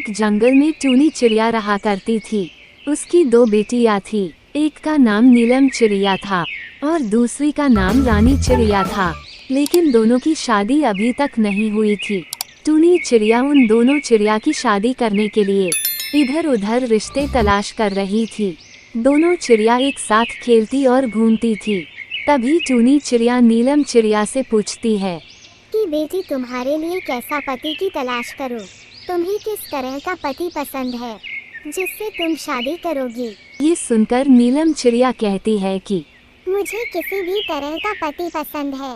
एक जंगल में टूनी चिड़िया रहा करती थी। उसकी दो बेटियां थी। एक का नाम नीलम चिड़िया था और दूसरी का नाम रानी चिड़िया था, लेकिन दोनों की शादी अभी तक नहीं हुई थी। टूनी चिड़िया उन दोनों चिड़िया की शादी करने के लिए इधर उधर रिश्ते तलाश कर रही थी। दोनों चिड़िया एक साथ खेलती और घूमती थी। तभी टूनी चिड़िया नीलम चिड़िया से पूछती है कि बेटी, तुम्हारे लिए कैसा पति की तलाश करूं? तुम्हें किस तरह का पति पसंद है जिससे तुम शादी करोगी? ये सुनकर नीलम चिड़िया कहती है कि मुझे किसी भी तरह का पति पसंद है,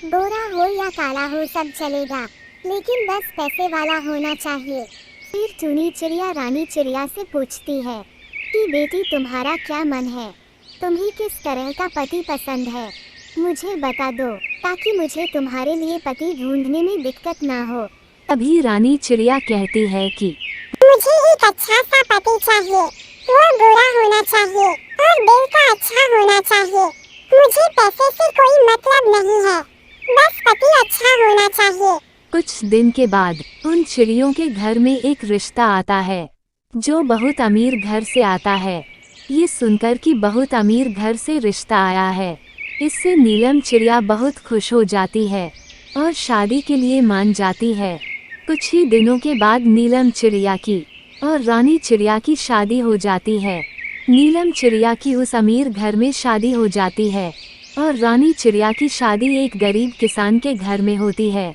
गोरा हो या काला हो सब चलेगा, लेकिन बस पैसे वाला होना चाहिए। फिर टूनी चिड़िया रानी चिड़िया से पूछती है कि बेटी, तुम्हारा क्या मन है? तुम्हें किस तरह का पति पसंद है? मुझे बता दो ताकि मुझे तुम्हारे लिए पति ढूंढने में दिक्कत ना हो। अभी रानी चिड़िया कहती है कि मुझे एक अच्छा सा पति चाहिए, वो गोरा होना चाहिए और दिल का अच्छा होना चाहिए। मुझे पैसे से कोई मतलब नहीं है, बस पति अच्छा होना चाहिए। कुछ दिन के बाद उन चिड़ियों के घर में एक रिश्ता आता है जो बहुत अमीर घर से आता है। ये सुनकर कि बहुत अमीर घर से रिश्ता आया है, इससे नीलम चिड़िया बहुत खुश हो जाती है और शादी के लिए मान जाती है। कुछ ही दिनों के बाद नीलम चिड़िया की और रानी चिड़िया की शादी हो जाती है। नीलम चिड़िया की उस अमीर घर में शादी हो जाती है और रानी चिड़िया की शादी एक गरीब किसान के घर में होती है।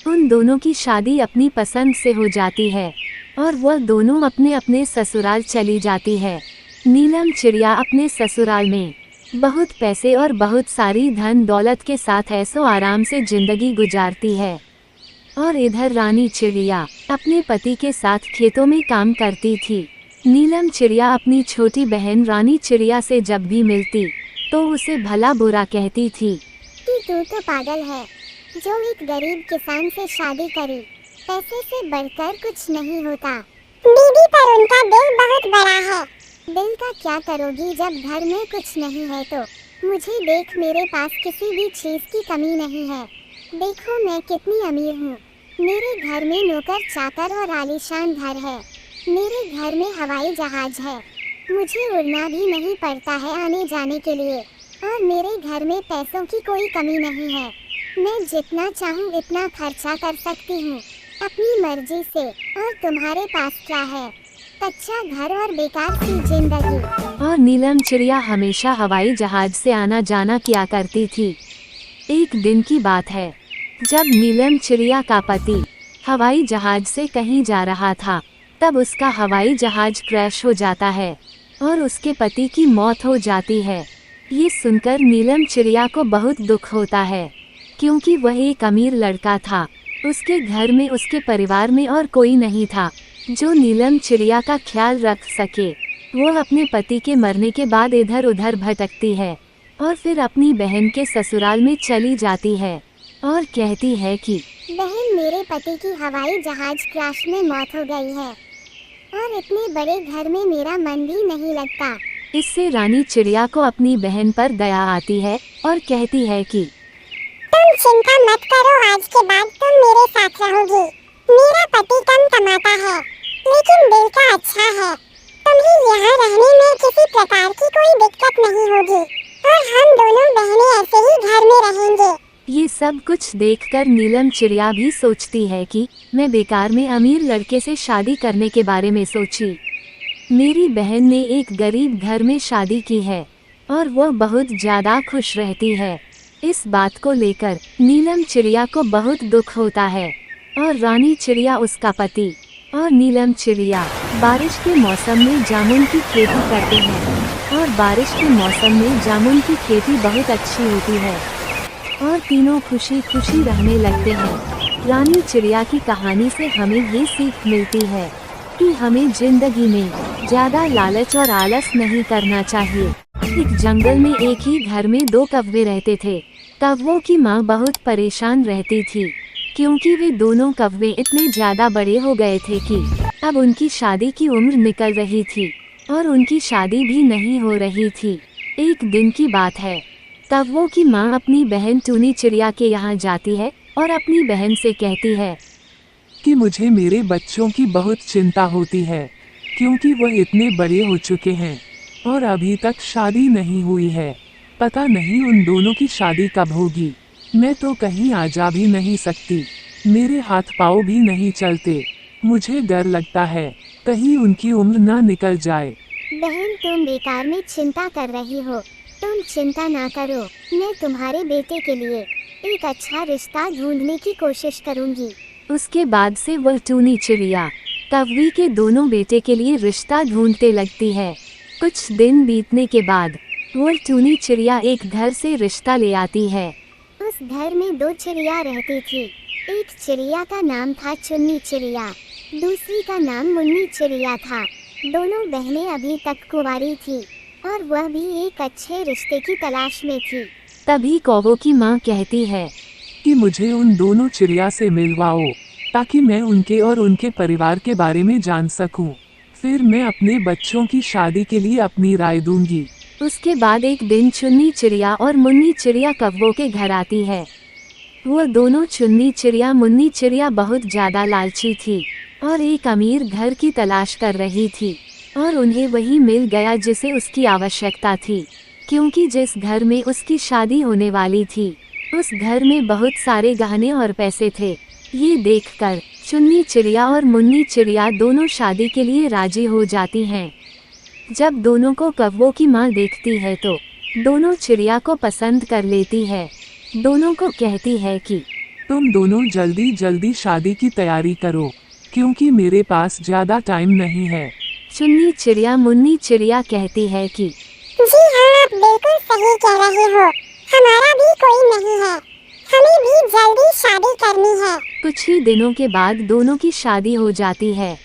उन दोनों की शादी अपनी पसंद से हो जाती है और वह दोनों अपने अपने ससुराल चली जाती है। नीलम चिड़िया अपने ससुराल में बहुत पैसे और बहुत सारी धन दौलत के साथ ऐसो आराम से जिंदगी गुजारती है और इधर रानी चिड़िया अपने पति के साथ खेतों में काम करती थी। नीलम चिड़िया अपनी छोटी बहन रानी चिड़िया से जब भी मिलती तो उसे भला बुरा कहती थी कि तू तो पागल है जो एक गरीब किसान से शादी करी। पैसे से बढ़कर कुछ नहीं होता। दीदी, पर उनका दिल बहुत बड़ा है। दिल का क्या करोगी जब घर में कुछ नहीं है तो? मुझे देख, मेरे पास किसी भी चीज की कमी नहीं है। देखो मैं कितनी अमीर हूँ। मेरे घर में नौकर चाकर और आलीशान घर है। मेरे घर में हवाई जहाज है। मुझे उड़ना भी नहीं पड़ता है आने जाने के लिए और मेरे घर में पैसों की कोई कमी नहीं है। मैं जितना चाहूँ इतना खर्चा कर सकती हूँ अपनी मर्जी से। और तुम्हारे पास क्या है? कच्चा घर और बेकार सी जिंदगी। और नीलम चिड़िया हमेशा हवाई जहाज से आना जाना किया करती थी। एक दिन की बात है जब नीलम चिड़िया का पति हवाई जहाज से कहीं जा रहा था, तब उसका हवाई जहाज क्रैश हो जाता है और उसके पति की मौत हो जाती है। ये सुनकर नीलम चिड़िया को बहुत दुख होता है क्योंकि वह एक अमीर लड़का था। उसके घर में उसके परिवार में और कोई नहीं था जो नीलम चिड़िया का ख्याल रख सके। वो अपने पति के मरने के बाद इधर उधर भटकती है और फिर अपनी बहन के ससुराल में चली जाती है और कहती है कि बहन, मेरे पति की हवाई जहाज क्रैश में मौत हो गई है और इतने बड़े घर में मेरा मन भी नहीं लगता। इससे रानी चिड़िया को अपनी बहन पर दया आती है और कहती है कि तुम चिंता मत करो, आज के बाद तुम मेरे साथ रहोगी। मेरा पति कम कमाता है लेकिन दिल का अच्छा है। तुम्हें यहाँ रहने में किसी प्रकार की कोई दिक्कत नहीं होगी और हम दोनों बहनें ऐसे ही घर में रहेंगे। ये सब कुछ देखकर नीलम चिड़िया भी सोचती है कि मैं बेकार में अमीर लड़के से शादी करने के बारे में सोची। मेरी बहन ने एक गरीब घर में शादी की है और वह बहुत ज़्यादा खुश रहती है। इस बात को लेकर नीलम चिड़िया को बहुत दुख होता है और रानी चिड़िया उसका पति और नीलम चिड़िया बारिश के मौसम में जामुन की खेती करते हैं और बारिश के मौसम में जामुन की खेती बहुत अच्छी होती है और तीनों खुशी खुशी रहने लगते हैं। रानी चिड़िया की कहानी से हमें ये सीख मिलती है कि हमें जिंदगी में ज़्यादा लालच और आलस नहीं करना चाहिए। एक जंगल में एक ही घर में दो कौवे रहते थे। कौवों की माँ बहुत परेशान रहती थी क्योंकि वे दोनों कौवे इतने ज़्यादा बड़े हो गए थे कि अब उनकी शादी की उम्र निकल रही थी और उनकी शादी भी नहीं हो रही थी। एक दिन की बात है, कौवों की माँ अपनी बहन टूनी चिड़िया के यहाँ जाती है और अपनी बहन से कहती है कि मुझे मेरे बच्चों की बहुत चिंता होती है, क्योंकि वह इतने बड़े हो चुके हैं और अभी तक शादी नहीं हुई है। पता नहीं उन दोनों की शादी कब होगी। मैं तो कहीं आ जा भी नहीं सकती, मेरे हाथ पाँव भी नहीं चलते। मुझे डर लगता है कहीं उनकी उम्र ना निकल जाए। बहन, तुम बेकार में चिंता कर रही हो। तुम चिंता ना करो, मैं तुम्हारे बेटे के लिए एक अच्छा रिश्ता ढूंढने की कोशिश करूंगी। उसके बाद से वह टूनी चिड़िया कौवी के दोनों बेटे के लिए रिश्ता ढूंढते लगती है। कुछ दिन बीतने के बाद वह टूनी चिड़िया एक घर से रिश्ता ले आती है। उस घर में 2 चिड़िया रहती थी। एक चिड़िया का नाम था चुन्नी चिड़िया, दूसरी का नाम मुन्नी चिड़िया था। दोनों बहनें अभी तक कुंवारी थी और वह भी एक अच्छे रिश्ते की तलाश में थी। तभी कौवों की माँ कहती है कि मुझे उन दोनों चिड़िया से मिलवाओ, ताकि मैं उनके और उनके परिवार के बारे में जान सकूं। फिर मैं अपने बच्चों की शादी के लिए अपनी राय दूंगी। उसके बाद एक दिन चुन्नी चिड़िया और मुन्नी चिड़िया कौवों के घर आती है। वो दोनों चुन्नी चिड़िया मुन्नी चिड़िया बहुत ज़्यादा लालची थी और एक अमीर घर की तलाश कर रही थी, और उन्हें वही मिल गया जिसे उसकी आवश्यकता थी, क्योंकि जिस घर में उसकी शादी होने वाली थी उस घर में बहुत सारे गहने और पैसे थे। ये देखकर चुन्नी चिड़िया और मुन्नी चिड़िया दोनों शादी के लिए राजी हो जाती हैं। जब दोनों को कौवों की माँ देखती है तो दोनों चिड़िया को पसंद कर लेती है। दोनों को कहती है कि तुम दोनों जल्दी जल्दी शादी की तैयारी करो, क्योंकि मेरे पास ज़्यादा टाइम नहीं है। चुन्नी चिड़िया मुन्नी चिड़िया कहती है कि जी हाँ, आप बिल्कुल सही कह रहे हो। हमारा भी कोई नहीं है, हमें भी जल्दी शादी करनी है। कुछ ही दिनों के बाद दोनों की शादी हो जाती है।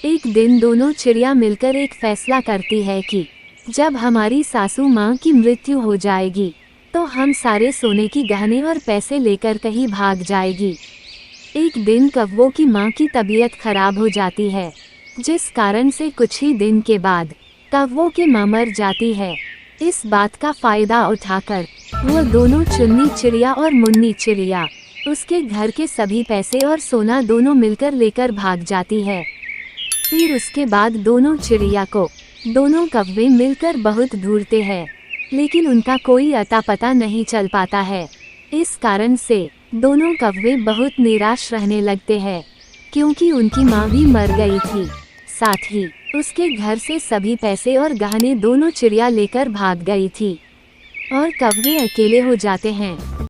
एक दिन दोनों चिड़िया मिलकर एक फैसला करती है कि जब हमारी सासू माँ की मृत्यु हो जाएगी तो हम सारे सोने की गहने और पैसे लेकर कहीं भाग जाएगी। एक दिन कौवों की माँ की तबीयत खराब हो जाती है, जिस कारण से कुछ ही दिन के बाद कौवों की माँ मर जाती है। इस बात का फायदा उठाकर वो दोनों चुन्नी चिड़िया और मुन्नी चिड़िया उसके घर के सभी पैसे और सोना दोनों मिलकर लेकर भाग जाती है। फिर उसके बाद दोनों चिड़िया को दोनों कौवे मिलकर बहुत ढूंढते हैं, लेकिन उनका कोई अता पता नहीं चल पाता है। इस कारण से दोनों कौवे बहुत निराश रहने लगते हैं, क्योंकि उनकी माँ भी मर गई थी। साथ ही उसके घर से सभी पैसे और गहने दोनों चिड़िया लेकर भाग गई थी और कौवे अकेले हो जाते हैं।